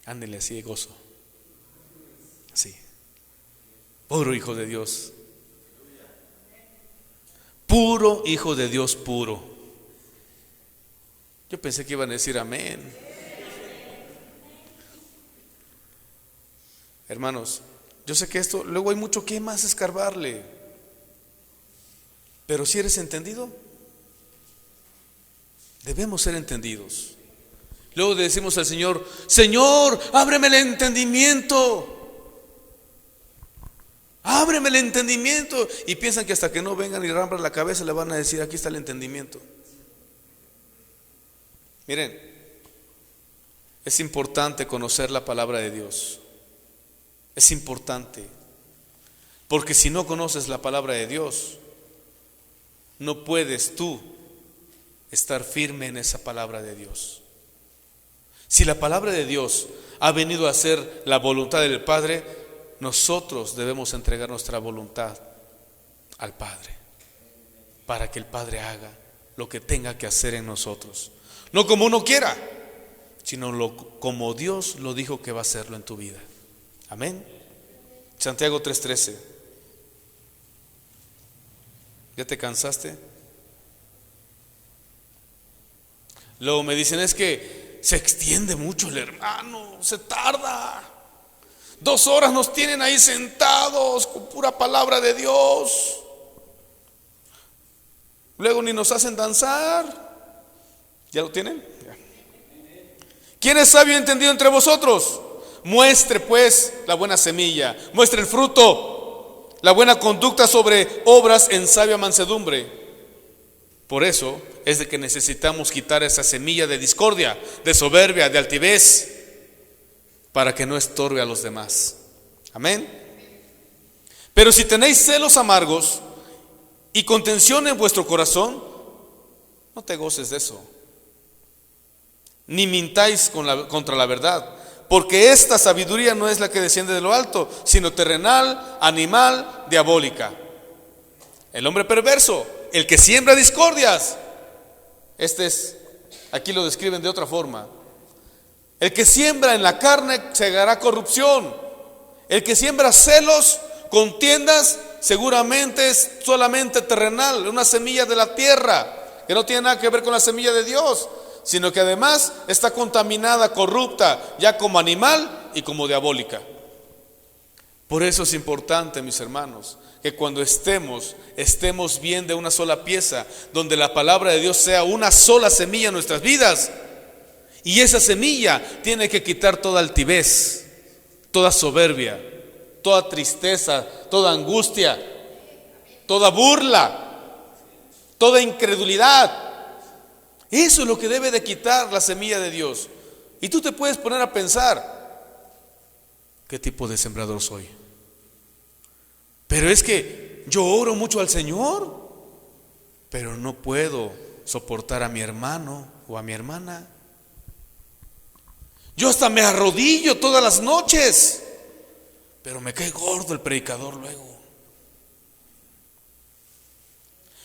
Ándele así de gozo. Así. Puro hijo de Dios. Puro hijo de Dios, puro. Yo pensé que iban a decir amén. Hermanos, yo sé que esto, luego hay mucho que más escarbarle. Pero si eres entendido, debemos ser entendidos. Luego le decimos al Señor, Señor, ábreme el entendimiento. Ábreme el entendimiento. Y piensan que hasta que no vengan y rambran la cabeza le van a decir, aquí está el entendimiento. Miren, es importante conocer la palabra de Dios. Es importante, porque si no conoces la palabra de Dios, no puedes tú estar firme en esa palabra de Dios. Si la palabra de Dios ha venido a ser la voluntad del Padre, nosotros debemos entregar nuestra voluntad al Padre, para que el Padre haga lo que tenga que hacer en nosotros. No como uno quiera, sino como Dios lo dijo que va a hacerlo en tu vida. Amén. Santiago 3:13. ¿Ya te cansaste? Luego me dicen, es que se extiende mucho el hermano, se tarda. 2 horas nos tienen ahí sentados con pura palabra de Dios. Luego ni nos hacen danzar. ¿Ya lo tienen? Ya. ¿Quién es sabio y entendido entre vosotros? Muestre pues la buena semilla, muestre el fruto, la buena conducta sobre obras en sabia mansedumbre. Por eso es de que necesitamos quitar esa semilla de discordia, de soberbia, de altivez, para que no estorbe a los demás. Amén. Pero si tenéis celos amargos y contención en vuestro corazón, no te goces de eso, ni mintáis contra la verdad, porque esta sabiduría no es la que desciende de lo alto, sino terrenal, animal, diabólica. El hombre perverso, el que siembra discordias, aquí lo describen de otra forma. El que siembra en la carne segará corrupción. El que siembra celos, contiendas, seguramente es solamente terrenal, una semilla de la tierra, que no tiene nada que ver con la semilla de Dios, sino que además está contaminada, corrupta, ya como animal y como diabólica. Por eso es importante, mis hermanos, que cuando estemos bien de una sola pieza, donde la palabra de Dios sea una sola semilla en nuestras vidas. Y esa semilla tiene que quitar toda altivez, toda soberbia, toda tristeza, toda angustia, toda burla, toda incredulidad. Eso es lo que debe de quitar la semilla de Dios. Y tú te puedes poner a pensar, ¿qué tipo de sembrador soy? Pero es que yo oro mucho al Señor, pero no puedo soportar a mi hermano o a mi hermana. Yo hasta me arrodillo todas las noches, pero me cae gordo el predicador luego.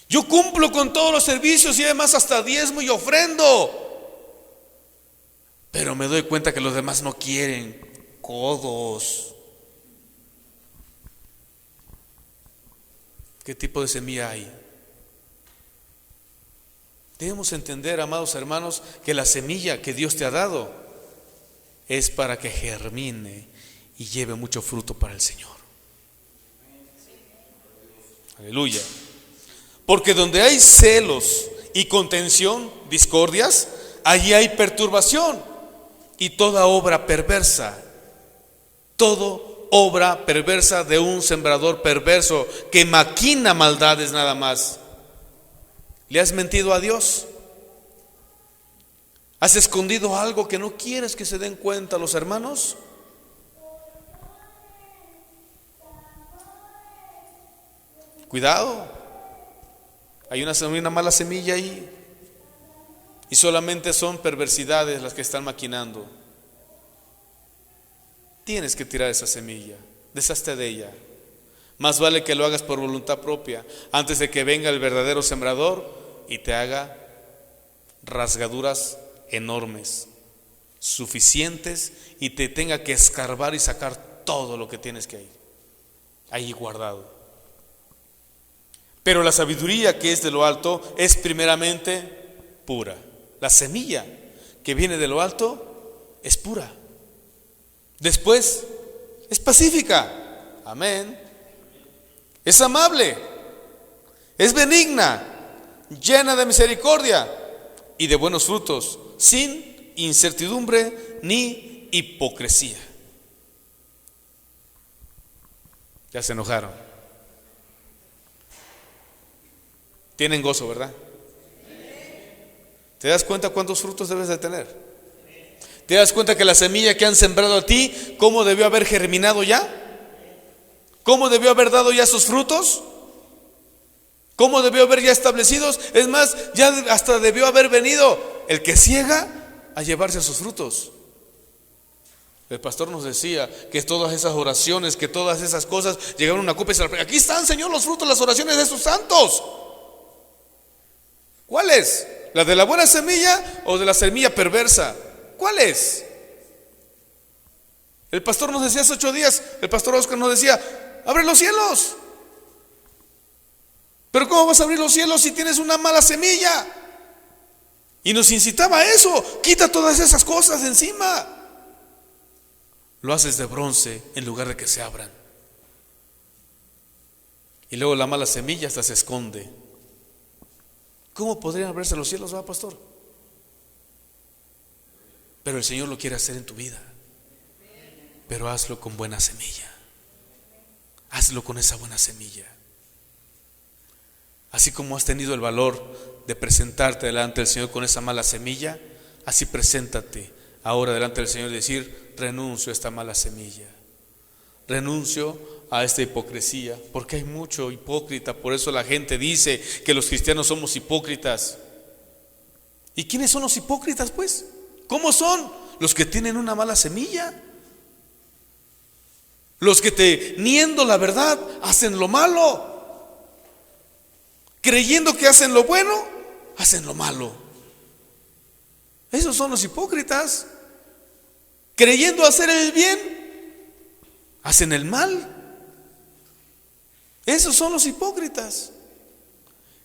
Yo cumplo con todos los servicios y además hasta diezmo y ofrendo, pero me doy cuenta que los demás no quieren. Codos. ¿Qué tipo de semilla hay? Debemos entender, amados hermanos, que la semilla que Dios te ha dado es para que germine y lleve mucho fruto para el Señor. Aleluya. Porque donde hay celos y contención, discordias, allí hay perturbación y toda obra perversa. Todo obra perversa de un sembrador perverso que maquina maldades nada más. ¿Le has mentido a Dios? ¿Has escondido algo que no quieres que se den cuenta los hermanos? Cuidado. Hay una mala semilla ahí. Y solamente son perversidades las que están maquinando. Tienes que tirar esa semilla. Deshazte de ella. Más vale que lo hagas por voluntad propia, antes de que venga el verdadero sembrador y te haga rasgaduras enormes, suficientes, y te tenga que escarbar y sacar todo lo que tienes que ir ahí guardado. Pero la sabiduría que es de lo alto es primeramente pura. La semilla que viene de lo alto es pura. Después es pacífica. Amén. Es amable. Es benigna. Llena de misericordia y de buenos frutos, sin incertidumbre ni hipocresía. Ya se enojaron. Tienen gozo, ¿verdad? ¿Te das cuenta cuántos frutos debes de tener? ¿Te das cuenta que la semilla que han sembrado a ti, cómo debió haber germinado ya? ¿Cómo debió haber dado ya sus frutos? ¿Cómo debió haber ya establecidos? Es más, ya hasta debió haber venido el que ciega a llevarse a sus frutos. El pastor nos decía que todas esas oraciones, que todas esas cosas llegaron a una copa y se la... Aquí están, Señor, los frutos, las oraciones de sus santos. ¿Cuál es? ¿La de la buena semilla o de la semilla perversa? ¿Cuál es? El pastor nos decía hace 8 días, el pastor Oscar nos decía: abre los cielos. Pero ¿cómo vas a abrir los cielos si tienes una mala semilla? Y nos incitaba a eso: quita todas esas cosas de encima. Lo haces de bronce en lugar de que se abran. Y luego la mala semilla hasta se esconde. ¿Cómo podrían abrirse los cielos, va, pastor? Pero el Señor lo quiere hacer en tu vida. Pero hazlo con buena semilla. Hazlo con esa buena semilla. Así como has tenido el valor de presentarte delante del Señor con esa mala semilla, así preséntate ahora delante del Señor y decir: renuncio a esta mala semilla, renuncio a esta hipocresía, porque hay mucho hipócrita. Por eso la gente dice que los cristianos somos hipócritas. ¿Y quiénes son los hipócritas, pues? ¿Cómo son? Los que tienen una mala semilla, los que teniendo la verdad hacen lo malo, creyendo que hacen lo bueno, hacen lo malo. Esos son los hipócritas. Creyendo hacer el bien, hacen el mal. Esos son los hipócritas.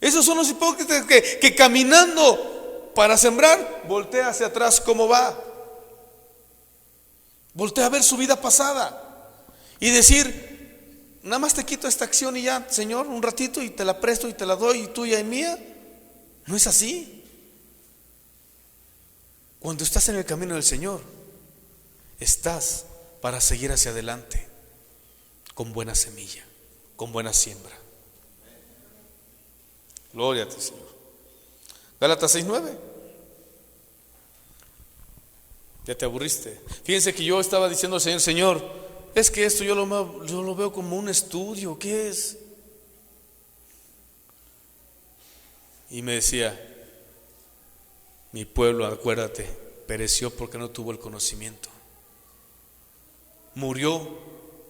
Esos son los hipócritas que caminando para sembrar, voltea hacia atrás. ¿Cómo va? Voltea a ver su vida pasada y decir: nada más te quito esta acción y ya, Señor, un ratito, y te la presto y te la doy, y tuya y mía. No es así. Cuando estás en el camino del Señor, estás para seguir hacia adelante con buena semilla, con buena siembra. Gloria a ti, Señor. Gálatas 6:9. Ya te aburriste. Fíjense que yo estaba diciendo al Señor: Señor, es que esto yo lo veo como un estudio. ¿Qué es? Y me decía: mi pueblo, acuérdate, pereció porque no tuvo el conocimiento. Murió,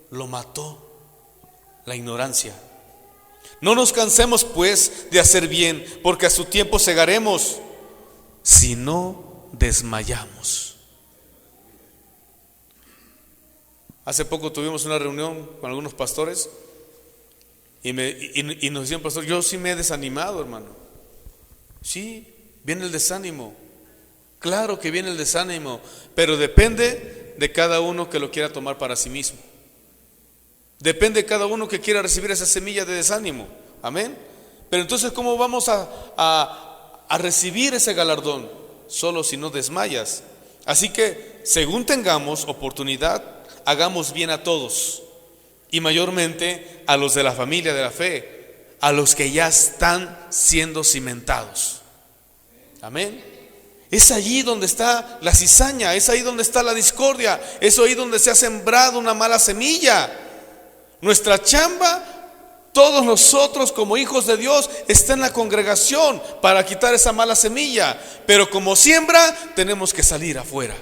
lo mató la ignorancia. No nos cansemos pues de hacer bien, porque a su tiempo segaremos, si no desmayamos. Hace poco tuvimos una reunión con algunos pastores y nos decían: pastor, yo sí me he desanimado, hermano. Sí, viene el desánimo. Claro que viene el desánimo, pero depende de cada uno que lo quiera tomar para sí mismo. Depende de cada uno que quiera recibir esa semilla de desánimo. Amén. Pero entonces, ¿cómo vamos a recibir ese galardón? Solo si no desmayas. Así que, según tengamos oportunidad, hagamos bien a todos, y mayormente a los de la familia de la fe, a los que ya están siendo cimentados. Amén. Es allí donde está la cizaña, es ahí donde está la discordia, es ahí donde se ha sembrado una mala semilla. Nuestra chamba, todos nosotros como hijos de Dios, está en la congregación para quitar esa mala semilla. Pero como siembra, tenemos que salir afuera.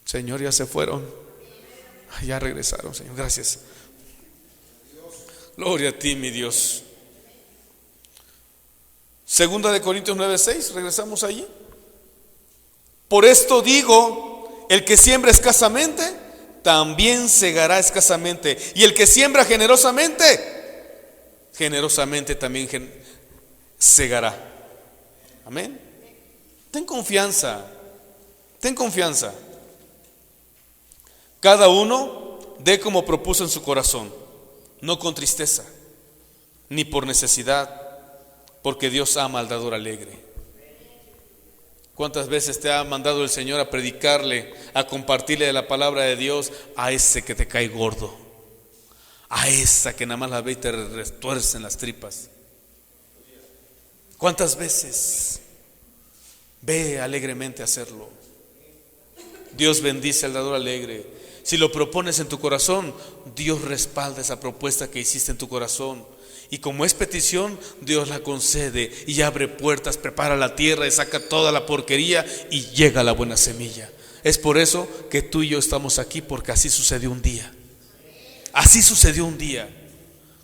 Señor, ya se fueron. Ya regresaron, Señor, gracias. Gloria a ti, mi Dios. Segunda de Corintios 9:6, regresamos allí. Por esto digo: el que siembra escasamente, también segará escasamente. Y el que siembra generosamente, generosamente también segará. Amén. Ten confianza. Ten confianza. Cada uno dé como propuso en su corazón, no con tristeza, ni por necesidad, porque Dios ama al dador alegre. ¿Cuántas veces te ha mandado el Señor a predicarle, a compartirle de la palabra de Dios a ese que te cae gordo, a esa que nada más la ve y te retuercen las tripas? ¿Cuántas veces? Ve alegremente a hacerlo. Dios bendice al dador alegre. Si lo propones en tu corazón, Dios respalda esa propuesta que hiciste en tu corazón. Y como es petición, Dios la concede y abre puertas, prepara la tierra y saca toda la porquería y llega la buena semilla. Es por eso que tú y yo estamos aquí, porque así sucedió un día. Así sucedió un día,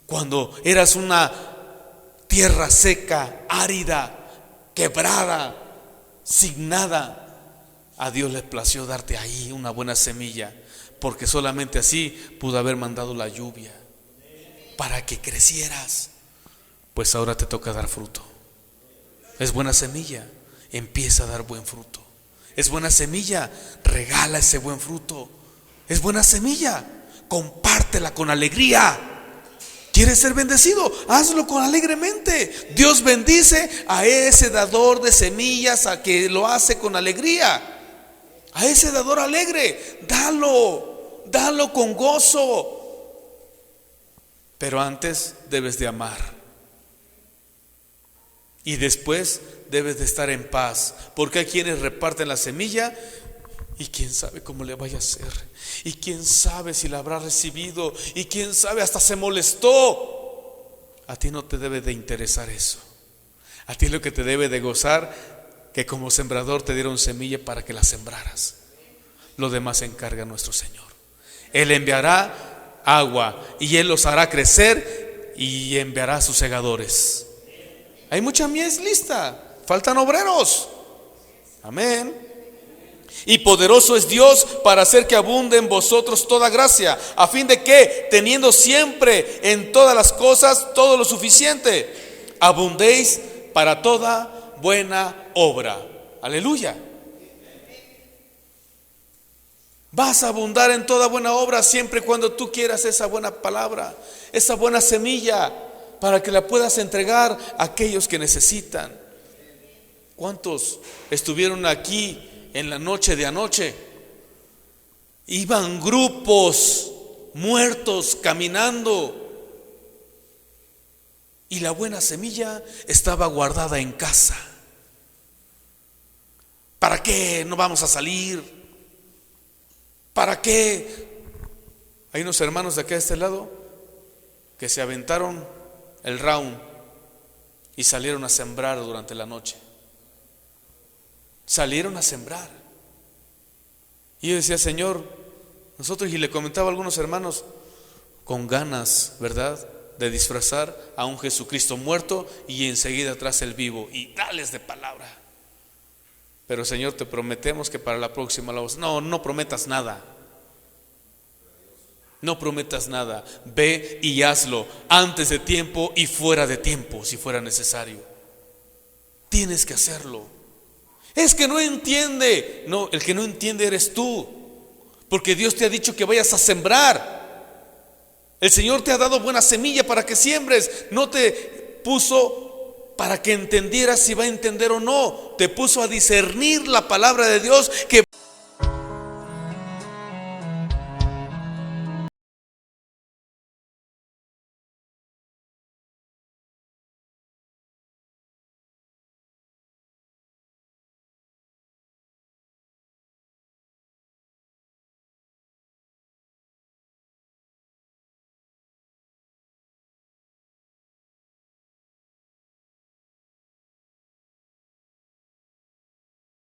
cuando eras una tierra seca, árida, quebrada, sin nada. a Dios le plació darte ahí una buena semilla, porque solamente así pudo haber mandado la lluvia para que crecieras. Pues ahora te toca dar fruto. Es buena semilla, empieza a dar buen fruto. Es buena semilla, regala ese buen fruto. Es buena semilla, compártela con alegría. ¿Quieres ser bendecido? Hazlo con alegremente. Dios bendice a ese dador de semillas, a que lo hace con alegría. A ese dador alegre, dalo con gozo. Pero antes debes de amar. Y después debes de estar en paz. Porque hay quienes reparten la semilla y quién sabe cómo le vaya a hacer, y quién sabe si la habrá recibido, y quién sabe, hasta se molestó. A ti no te debe de interesar eso. A ti lo que te debe de gozar, que como sembrador te dieron semilla para que la sembraras. Lo demás se encarga nuestro Señor. Él enviará agua y Él los hará crecer y enviará sus segadores. Hay mucha mies lista, faltan obreros. Amén. Y poderoso es Dios para hacer que abunde en vosotros toda gracia, a fin de que, teniendo siempre en todas las cosas todo lo suficiente, abundéis para toda buena obra. Aleluya. Vas a abundar en toda buena obra siempre y cuando tú quieras esa buena palabra, esa buena semilla, para que la puedas entregar a aquellos que necesitan. ¿Cuántos estuvieron aquí en la noche de anoche? Iban grupos muertos caminando y la buena semilla estaba guardada en casa. ¿Para qué no vamos a salir? ¿Para qué? Hay unos hermanos de acá de este lado que se aventaron el round y salieron a sembrar durante la noche. Salieron a sembrar. Y yo decía, Señor, nosotros, y le comentaba a algunos hermanos, con ganas, ¿verdad?, de disfrazar a un Jesucristo muerto y enseguida atrás el vivo, y dales de palabra. Pero Señor, te prometemos que para la próxima la vamos. No prometas nada. No prometas nada. Ve y hazlo antes de tiempo y fuera de tiempo, si fuera necesario. Tienes que hacerlo. Es que no entiende. No, el que no entiende eres tú, porque Dios te ha dicho que vayas a sembrar. El Señor te ha dado buena semilla para que siembres. No te puso para que entendieras si va a entender o no. Te puso a discernir la palabra de Dios, que